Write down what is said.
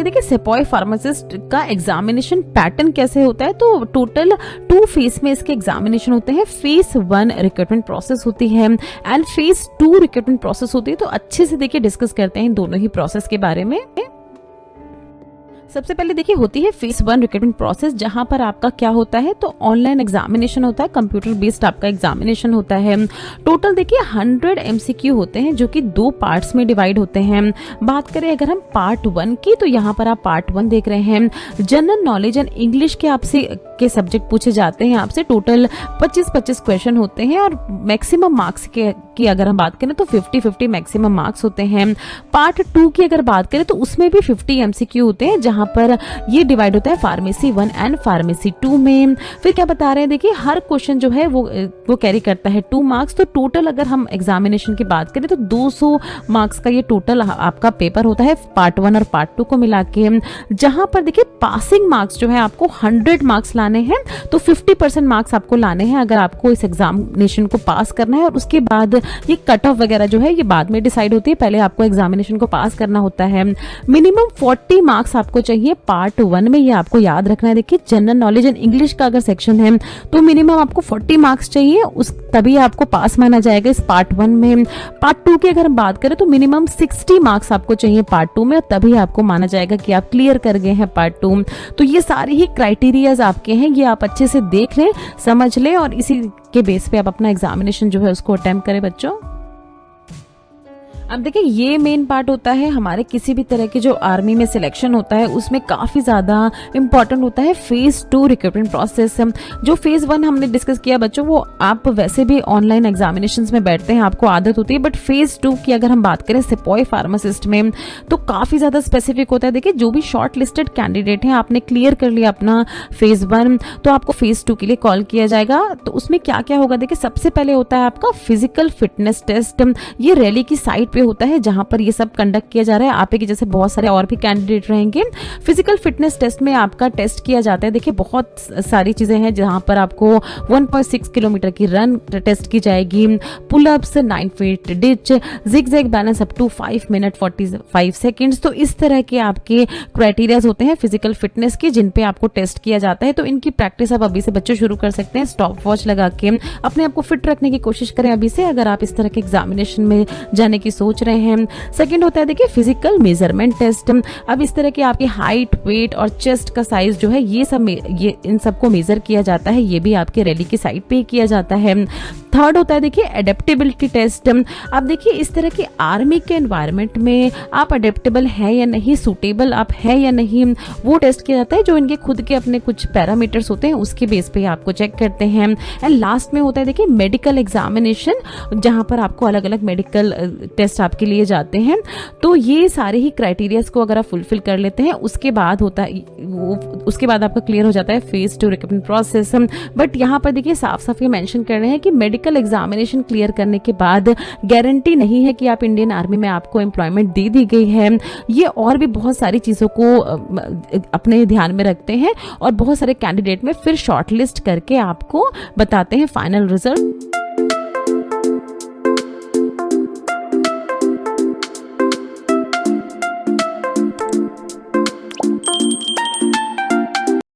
करेंगे देखिए सिपाही फार्मासिस्ट का एग्जामिनेशन पैटर्न कैसे होता है। तो टोटल 2 फेज में इसके एग्जामिनेशन होते हैं। फेज 1 रिक्रूटमेंट प्रोसेस होती है एंड फेज 2 रिक्रूटमेंट प्रोसेस होती है। तो अच्छे से देखिए डिस्कस करते हैं इन दोनों ही प्रोसेस के बारे में। सबसे पहले देखिए होती है फेज 1 रिक्रूटमेंट प्रोसेस, जहां पर आपका क्या होता है तो ऑनलाइन एग्जामिनेशन होता है, कंप्यूटर बेस्ड आपका एग्जामिनेशन होता है। टोटल देखिए 100 एमसीक्यू होते हैं जो कि 2 पार्ट्स में डिवाइड होते हैं। बात करें अगर हम पार्ट 1 की, तो यहाँ पर आप पार्ट 1 देख रहे हैं। जनरल नॉलेज एंड इंग्लिश के आपसे के सब्जेक्ट पूछे जाते हैं। आपसे टोटल 25-25 क्वेश्चन होते हैं और मैक्सिमम मार्क्स की अगर हम बात करें तो 50-50 मैक्सिमम मार्क्स होते हैं। पार्ट 2 की अगर बात करें तो उसमें भी 50 एमसीक्यू होते हैं, जहां पर ये डिवाइड होता है फार्मेसी 1 एंड फार्मेसी 2 में। फिर क्या बता रहे हैं देखिए हर क्वेश्चन जो है वो कैरी करता है 2 मार्क्स। तो टोटल अगर हम एग्जामिनेशन की बात करें तो 200 मार्क्स का ये टोटल आपका पेपर होता है पार्ट 1 और पार्ट 2 को मिला के। जहां पर देखिए पासिंग मार्क्स जो है आपको 100 मार्क्स लाने हैं, तो 50% मार्क्स आपको लाने हैं अगर आपको इस एग्जामिनेशन को पास करना है। और उसके बाद ये कट ऑफ वगैरह जो है ये बाद में डिसाइड होती है, पहले आपको एग्जामिनेशन को पास करना होता है। मिनिमम 40 मार्क्स आपको चाहिए पार्ट 1 में, ये आपको याद रखना है। देखिए जनरल नॉलेज एंड इंग्लिश का अगर सेक्शन है तो मिनिमम आपको 40 मार्क्स चाहिए, उस तभी आपको पास माना जाएगा इस पार्ट 1 में। पार्ट 2 की अगर हम बात करें तो मिनिमम 60 मार्क्स आपको चाहिए पार्ट 2 में, और तभी आपको माना जाएगा कि आप क्लियर कर गए हैं पार्ट 2। तो ये सारे ही क्राइटेरियाज आपके हैं, ये आप अच्छे से देख लें, समझ लें और इसी के बेस पे आप अपना एग्जामिनेशन जो है उसको अटेम्प्ट करें बच्चों। अब देखिए ये मेन पार्ट होता है हमारे किसी भी तरह के जो आर्मी में सिलेक्शन होता है उसमें काफ़ी ज़्यादा इंपॉर्टेंट होता है फेज़ 2 रिक्रूटमेंट प्रोसेस। जो फेज़ 1 हमने डिस्कस किया बच्चों, वो आप वैसे भी ऑनलाइन एग्जामिनेशंस में बैठते हैं, आपको आदत होती है। बट फेज़ 2 की अगर हम बात करें सिपाही फार्मासिस्ट में, तो काफ़ी ज़्यादा स्पेसिफिक होता है। देखिए जो भी शॉर्ट लिस्टेड कैंडिडेट हैं, आपने क्लियर कर लिया अपना फेज़ 1, तो आपको फेज़ 2 के लिए कॉल किया जाएगा। तो उसमें क्या क्या होगा देखिए, सबसे पहले होता है आपका फिजिकल फिटनेस टेस्ट। ये रैली की साइट होता है जहां पर ये सब कंडक्ट किया जा रहा है। आप के जैसे बहुत सारे और भी कैंडिडेट रहेंगे। फिजिकल फिटनेस टेस्ट में आपका टेस्ट किया जाता है। देखिए बहुत सारी चीजें हैं जहां पर आपको 1.6 किलोमीटर की रन टेस्ट की जाएगी, pullups, 9 feet ditch, zigzag balance up to 5 minute 45 seconds. तो इस तरह के आपके क्राइटेरियाज होते हैं फिजिकल फिटनेस के, जिन पे आपको टेस्ट किया जाता है। तो इनकी प्रैक्टिस आप अभी से बच्चों शुरू कर सकते हैं। स्टॉप वॉच लगा के अपने आप को फिट रखने की कोशिश करें अभी से, अगर आप इस तरह के एग्जामिनेशन में जाने की सोच रहे हैं। सेकंड होता है देखिए फिजिकल मेजरमेंट टेस्ट। अब इस तरह की आपकी हाइट, वेट और चेस्ट का साइज जो है ये इन सबको मेजर किया जाता है। ये भी आपके रैली की साइट पे ही किया जाता है। थर्ड होता है देखिए एडेप्टेबिलिटी टेस्ट। अब देखिए इस तरह के आर्मी के एनवायरनमेंट में आप अडेप्टेबल है या नहीं, सूटेबल आप है या नहीं, वो टेस्ट किया जाता है। जो इनके खुद के अपने कुछ पैरामीटर्स होते हैं उसके बेस पे आपको चेक करते हैं। एंड लास्ट में होता है देखिए मेडिकल एग्जामिनेशन, जहां पर आपको अलग अलग मेडिकल टेस्ट आपके लिए जाते हैं। तो ये सारे ही क्राइटेरियाज को अगर आप फुलफिल कर लेते हैं, उसके बाद होता है उसके बाद आपका क्लियर हो जाता है फेज 2 रिक्रूटमेंट प्रोसेस। बट यहाँ पर देखिए साफ साफ ये मेंशन कर रहे हैं कि मेडिकल एग्जामिनेशन क्लियर करने के बाद गारंटी नहीं है कि आप इंडियन आर्मी में आपको एम्प्लॉयमेंट दे दी गई है। ये और भी बहुत सारी चीजों को अपने ध्यान में रखते हैं और बहुत सारे कैंडिडेट में फिर शॉर्टलिस्ट करके आपको बताते हैं फाइनल रिजल्ट।